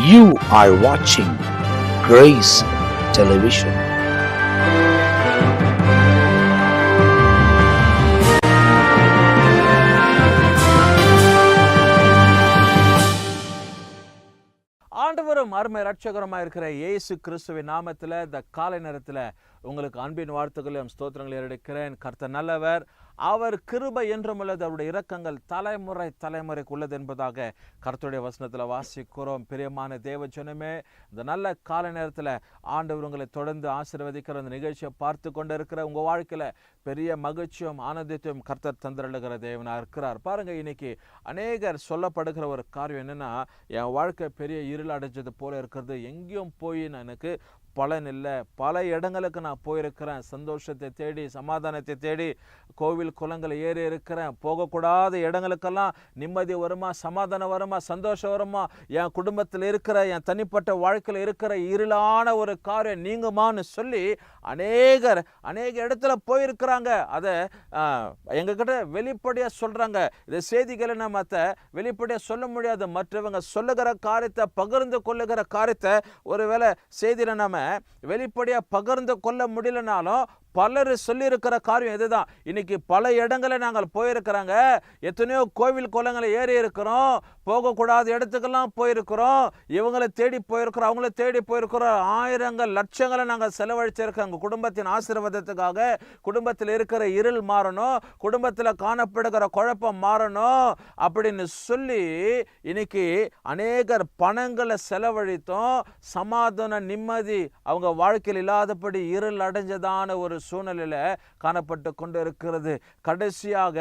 You are watching Grace Television. ஆண்டவரும் அருமை ரட்சகரமாக இருக்கிற இயேசு கிறிஸ்துவின் நாமத்தில் இந்த காலை நேரத்தில் உங்களுக்கு அன்பின் வாழ்த்துக்களையும் ஸ்தோத்திரங்களை எடுக்கிறேன். கர்த்தர் நல்லவர், அவர் கிருபை என்றும் உள்ளது, அவருடைய இரக்கங்கள் தலைமுறை தலைமுறைக்கு உள்ளது என்பதாக கர்த்தருடைய வசனத்தில் வாசிக்கிறோம். பிரியமான தேவஜனமே, இந்த நல்ல காலை நேரத்தில் ஆண்டவர் உங்களை தொடர்ந்து ஆசீர்வதிக்கிற அந்த நிகழ்ச்சியை பார்த்து கொண்டு இருக்கிற உங்கள் வாழ்க்கையில் பெரிய மகிழ்ச்சியும் ஆனந்தத்தையும் கர்த்தர் தந்திரழுகிற தேவனாக இருக்கிறார். பாருங்கள், இன்னைக்கு அநேகர் சொல்லப்படுகிற ஒரு காரியம் என்னென்னா, என் வாழ்க்கை பெரிய இருள் அடைஞ்சது போல இருக்கிறது, எங்கேயும் போய் எனக்கு பலன் இல்லை, பல இடங்களுக்கு நான் போயிருக்கிறேன், சந்தோஷத்தை தேடி சமாதானத்தை தேடி கோவில் குளங்களை ஏறி இருக்கிறேன், போகக்கூடாத இடங்களுக்கெல்லாம் நிம்மதி வருமா, சமாதானம் வருமா, சந்தோஷம் வருமா, என் குடும்பத்தில் இருக்கிற என் தனிப்பட்ட வாழ்க்கையில் இருக்கிற இருளான ஒரு காரியம் நீங்குமான்னு சொல்லி அநேக இடத்துல போயிருக்கிறாங்க. அதை எங்ககிட்ட வெளிப்படையாக சொல்கிறாங்க. இந்த செய்திகளை நம்ம வெளிப்படையாக சொல்ல முடியாது. மற்றவங்க சொல்லுகிற காரியத்தை, பகிர்ந்து கொள்ளுகிற காரியத்தை ஒருவேளை செய்தியில் நம்ம வெளிப்படையாக பகிர்ந்து கொள்ள முடியலனாலும் பலர் சொல்லியிருக்கிற காரியம் இதுதான். இன்னைக்கு பல இடங்களை நாங்கள் போயிருக்கிறாங்க, எத்தனையோ கோவில் குளங்களை ஏறி இருக்கிறோம், போகக்கூடாத இடத்துக்கெல்லாம் போயிருக்கிறோம், இவங்களை தேடி போயிருக்கிறோம், அவங்கள தேடி போயிருக்கிறோம், ஆயிரங்கள் லட்சங்களை நாங்கள் செலவழிச்சிருக்கோம் குடும்பத்தின் ஆசீர்வாதத்துக்காக. குடும்பத்தில் இருக்கிற இருள் மாறணும், குடும்பத்தில் காணப்படுகிற குழப்பம் மாறணும் அப்படின்னு சொல்லி இன்னைக்கு அநேகர் பணங்களை செலவழித்தோம், சமாதான நிம்மதி அவங்க வாழ்க்கையில் இல்லாதபடி இருள் அடைஞ்சதான ஒரு சூழ்நிலையில காணப்பட்டு கொண்டு இருக்கிறது. கடைசியாக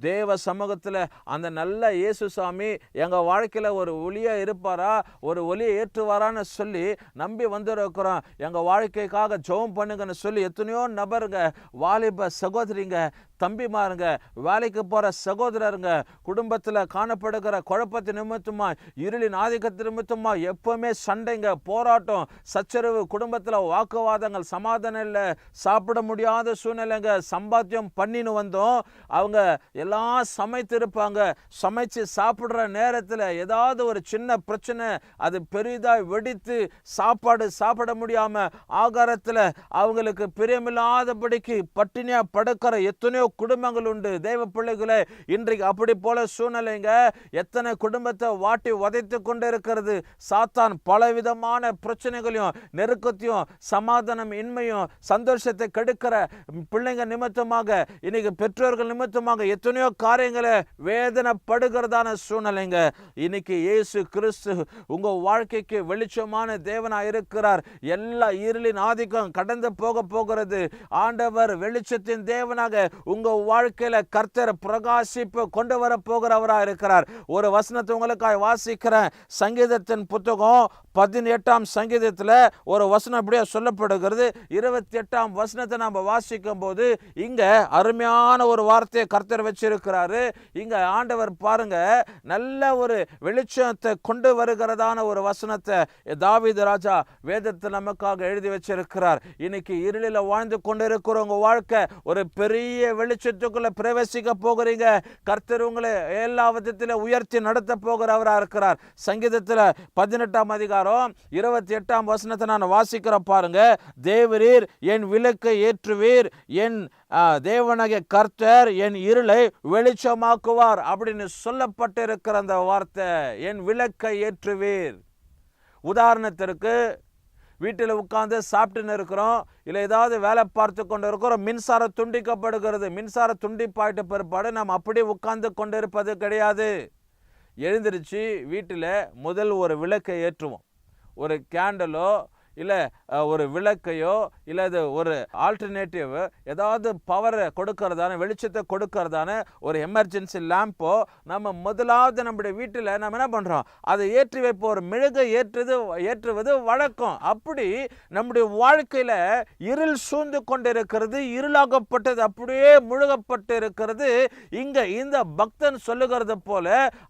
தேவ சமூகத்தில் அந்த நல்ல இயேசு சாமி எங்க வாழ்க்கையில ஒரு ஒளியா இருப்பாரா, ஒரு ஒளியை ஏற்றுவாரான்னு சொல்லி நம்பி வந்திருக்கிறோம். எங்க வாழ்க்கைக்காக ஜெபம் பண்ணுங்கன்னு சொல்லி எத்தனையோ நபருங்க, வாலிப சகோதரிங்க, தம்பிமாருங்க, வேலைக்கு போற சகோதரருங்க, குடும்பத்தில் காணப்படுகிற குழப்பத்தின் நிமித்தமா, இருளின் ஆதிக்கத்தின் நிமித்தமா எப்பவுமே சண்டைங்க, போராட்டம், சச்சரவு, குடும்பத்தில் வாக்குவாதங்கள், சமாதானம் இல்லை, சாப்பிட முடியாத சூழ்நிலைங்க, சம்பாத்தியம் பண்ணின்னு வந்தோம். அவங்க எல்லாம் சமைத்து இருப்பாங்க, சமைச்சு சாப்பிட்ற நேரத்தில் ஏதாவது ஒரு சின்ன பிரச்சனை, அது பெரிதாக வெடித்து சாப்பாடு சாப்பிட முடியாம ஆகாரத்தில் அவங்களுக்கு பிரியமில்லாதபடிக்கு பட்டினியா படுக்கிற எத்தனையோ குடும்பங்கள் உண்டு. தேவ பிள்ளைகளே, இன்றைக்கு அப்படி போல சூழ்நிலைங்க எத்தனை குடும்பத்தை வாட்டி உதைத்து கொண்டு இருக்கிறது. சாத்தான் பலவிதமான பிரச்சனைகளையும் நெருக்கத்தையும் சமாதானம் இன்மையும் சந்தோஷத்தை கெடுக்கிற பிள்ளைங்க நிமித்தமாக, இன்னைக்கு பெற்றோர்கள் நிமித்தமாக எத்தனையோ காரியங்களை வேதனைப்படுகிறதான சூழ்நிலைங்க. இன்னைக்கு இயேசு கிறிஸ்து உங்க வாழ்க்கைக்கு வெளிச்சமான தேவனாக இருக்கிறார். எல்லா இருளின் ஆதிக்கம் கடந்து போகிறது. ஆண்டவர் வெளிச்சத்தின் தேவனாக உங்க வாழ்க்கையில கர்த்தர் பிரகாசிப்பு கொண்டு வர போகிறவராக இருக்கிறார். ஒரு வசனத்தை உங்களுக்காக வாசிக்கிறேன். சங்கீதத்தின் புத்தகம் 18ஆம் சங்கீதத்தில் ஒரு வசனம் அப்படியே சொல்லப்படுகிறது. 28ஆம் வசனத்தை நாம் வாசிக்கும் போது இங்க அருமையான ஒரு வார்த்தையை கர்த்தர் வச்சிருக்கிறாரு. இங்க ஆண்டவர் பாருங்க, நல்ல ஒரு வெளிச்சத்தை கொண்டு வருகிறதான ஒரு வசனத்தை தாவீது ராஜா வேதத்தில் நமக்காக எழுதி வச்சிருக்கிறார். இன்னைக்கு இருளில் வாழ்ந்து கொண்டு இருக்கிறவங்க வாழ்க்கை ஒரு பெரிய வெளிச்சத்துக்குள்ள பிரவேசிக்க போகிறீங்க. கர்த்தர் உங்களை எல்லா விதத்திலும் உயர்த்தி நடத்த போகிறவராக இருக்கிறார். சங்கீதத்தில் 18ஆம் அதிகாரம் 28ஆம் வசனத்தை நான் வாசிக்கிறேன் பாருங்க. தேவரீர் என் விளக்கை ஏற்றுவீர், என் தேவனாகிய கர்த்தர் என் இருளை வெளிச்சமாக்குவார் அப்படின்னு சொல்லப்பட்டிருக்கிற அந்த வார்த்தை, என் விளக்கை ஏற்றுவீர். உதாரணத்திற்கு வீட்டில் உட்காந்து சாப்பிட்டுன்னு இருக்கிறோம், இல்லை ஏதாவது வேலை பார்த்து கொண்டு இருக்கிறோம், மின்சாரம் துண்டிக்கப்படுகிறது. மின்சார துண்டிப்பாயிட்ட பிற்பாடு நாம் அப்படி உட்கார்ந்து கொண்டு இருப்பது கிடையாது. எழுந்திருச்சு வீட்டில் முதல் ஒரு விளக்கை ஏற்றுவோம். ஒரு கேண்டலோ இல்லை ஒரு விளக்கையோ இல்லை அது ஒரு ஆல்டர்னேட்டிவ் ஏதாவது பவரை கொடுக்கறதான, வெளிச்சத்தை கொடுக்கறதான ஒரு எமர்ஜென்சி லேம்போ நம்ம முதலாவது நம்முடைய வீட்டில் நம்ம என்ன பண்ணுறோம், அதை ஏற்றி வைப்போம். ஒரு மெழுகை ஏற்றுவது வழக்கம். அப்படி நம்முடைய வாழ்க்கையில் இருள் சூழ்ந்து கொண்டிருக்கிறது, இருளாகப்பட்டது அப்படியே முழுகப்பட்டு இருக்கிறது. இங்கே இந்த பக்தன் சொல்லுகிறது போல,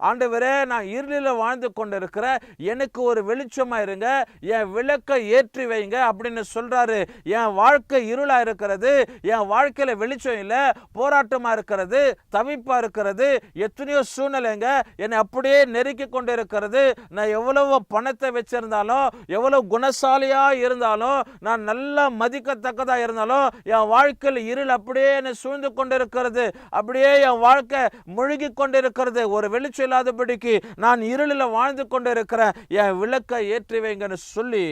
ஆண்டவரே நான் இருளில் வாழ்ந்து கொண்டிருக்கிறேன், எனக்கு ஒரு வெளிச்சமாக இருங்க, என் விளக்கை ஏற்றி வைங்க அப்படின்னு சொல்றாரு. என் வாழ்க்கை இருளா இருக்கிறது, என் வாழ்க்கையில வெளிச்சம் இல்ல, போராட்டமா இருக்கிறது, தவிப்பா இருக்கிறது, எத்தனையோ சூழ்நிலைங்க என்னை அப்படியே நெருக்கி கொண்டு இருக்கிறது. நான் எவ்வளவு பணத்தை வச்சிருந்தாலும், எவ்வளவு குணசாலியா இருந்தாலும், நான் நல்லா மதிக்கத்தக்கதா இருந்தாலும், என் வாழ்க்கையில் இருள் அப்படியே என்னை சூழ்ந்து கொண்டிருக்கிறது, அப்படியே என் வாழ்க்கை முழுகி கொண்டிருக்கிறது. ஒரு வெளிச்சம் இல்லாதபடிக்கு நான் இருளில் வாழ்ந்து கொண்டிருக்கிறேன், என் விளக்கை ஏற்றி வைங்கன்னு சொல்லி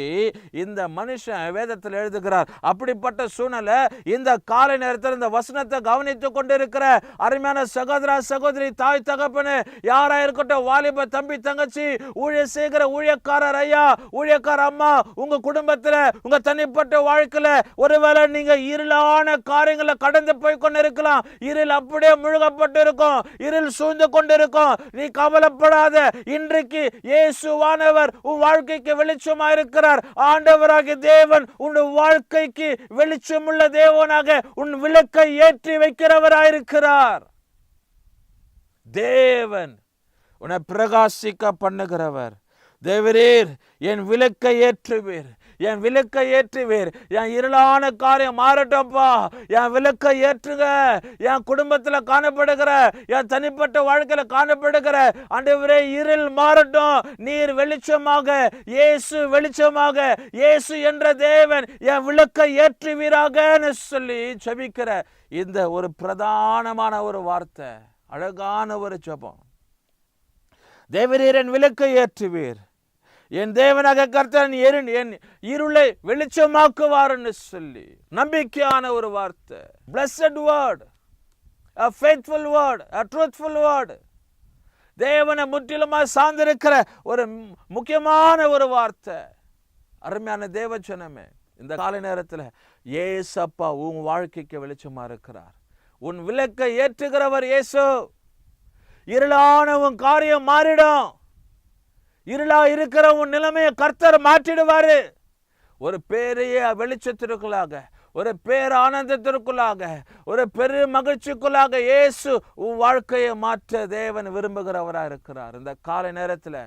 இந்த மனுஷன் வேதத்தில் எழுதுகிறார். அப்படிப்பட்ட சூழ்நிலை இந்த காலை நேரத்தில் இந்த வசனத்தை கவனித்துக் கொண்டிருக்கிற அருமையான சகோதரா சகோதரி, தாய் தகப்பனு, யாரா இருக்கட்டும், வாலிப தம்பி தங்கச்சி, ஊழிய செய்கிற ஊழியக்காரர் ஐயா, ஊழியக்கார அம்மா, உங்க குடும்பத்தில் உங்க தனிப்பட்ட வாழ்க்கையில ஒருவேளை நீங்க இருளான காரியங்களை கடந்து போய் கொண்டு இருக்கலாம். இருள் அப்படியே முழுகப்பட்டு இருக்கும், இருள் சூழ்ந்து கொண்டிருக்கும். நீ கவலைப்படாத. இன்றைக்கு இயேசுவானவர் உன் வாழ்க்கைக்கு வெளிச்சமா இருக்கிறார். ஆண்டவராகிய தேவன் உன் வாழ்க்கைக்கு வெளிச்சமுள்ள தேவனாக உன் விளக்கை ஏற்றி வைக்கிறவராயிருக்கிறார். தேவன் உன்னை பிரகாசிக்க பண்ணுகிறவர். தேவரீர் என் விளக்கை ஏற்றுவீர், என் விளக்கை ஏற்றுவீர், என் இருளான காரியம் மாறட்டப்பா, என் விளக்கை ஏற்றுங்க. என் குடும்பத்தில் காணப்படுகிற, என் தனிப்பட்ட வாழ்க்கையில காணப்படுகிற ஆண்டவரே இருள் மாறட்டும், நீர் வெளிச்சமாக, இயேசு வெளிச்சமாக, இயேசு என்ற தேவன் என் விளக்கை ஏற்றுவீராக சொல்லி ஜெபிக்கிற இந்த ஒரு பிரதானமான ஒரு வார்த்தை, அழகான ஒரு ஜெபம். தேவரீர் என் விளக்கை ஏற்றுவீர், என் தேவனாக கர்த்தர் என் இருளை வெளிச்சமாக்குவார் என்று சொல்லி நம்பிக்கையான ஒரு வார்த்தை. Blessed word, a faithful word, a truthful word. தேவனை முற்றிலுமாக சார்ந்திருக்கிற ஒரு முக்கியமான ஒரு வார்த்தை. அருமையான தேவஜனமே, இந்த காலை நேரத்தில் ஏசப்பா உன் வாழ்க்கைக்கு வெளிச்சமா இருக்கிறார். உன் விளக்கை ஏற்றுகிறவர் இயேசு. இருளான உன் காரியம் மாறிடும். இருளா இருக்கிற உன் நிலைமையை கர்த்தர் மாற்றிடுவாரு. ஒரு பெரிய வெளிச்சத்திற்குள்ளாக, ஒரு பேர் ஆனந்தத்திற்குள்ளாக, ஒரு பெரிய மகிழ்ச்சிக்குள்ளாக இயேசு உன் வாழ்க்கையை மாற்ற தேவன் விரும்புகிறவராக இருக்கிறார். இந்த காலை நேரத்தில்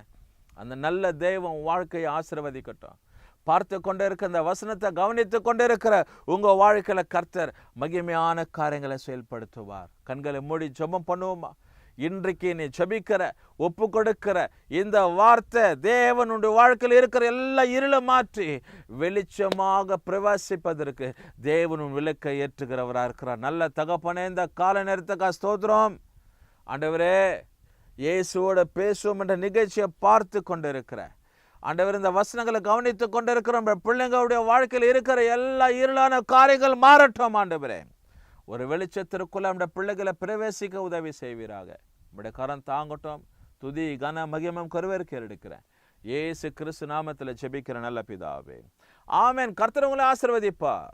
அந்த நல்ல தேவன் உன் வாழ்க்கையை ஆசீர்வதிக்கட்டும். பார்த்து கொண்டு இருக்க இந்த வசனத்தை கவனித்து கொண்டு இருக்கிற உங்க வாழ்க்கையில கர்த்தர் மகிமையான காரியங்களை செயல்படுத்துவார். கண்களை மூடி ஜெபம் பண்ணுவோமா? இன்றைக்கு நீ ஜெபிக்கிற, ஒப்பு கொடுக்கிற இந்த வார்த்தை தேவனுடைய வாழ்க்கையில் இருக்கிற எல்லா இருளை மாற்றி வெளிச்சமாக பிரகாசிப்பதற்கு தேவனும் விளக்கை ஏற்றுகிறவராக இருக்கிறார். நல்ல தகப்பனே, இந்த கால நேரத்துக்காக ஸ்தோத்திரம். ஆண்டவரே, இயேசுவோட பேசுவோம் என்ற நிகழ்ச்சியை பார்த்து கொண்டு இருக்கிற ஆண்டவர், இந்த வசனங்களை கவனித்து கொண்டு இருக்கிற பிள்ளைங்களுடைய வாழ்க்கையில் இருக்கிற எல்லா இருளான காரியங்கள் மாறட்டும். ஆண்டவரே, ஒரு வெளிச்சத்திற்குள்ள நம்முடைய பிள்ளைகளை பிரவேசிக்க உதவி செய்வீராக. நம்முடைய கரம் தாங்கட்டும். துதி கன மகிமம் கருவேற்க எடுக்கிறேன் இயேசு கிறிஸ்து நாமத்தில் ஜெபிக்கிற நல்ல பிதாவே, ஆமென். கர்த்தர் உங்களை ஆசீர்வதிப்பார்.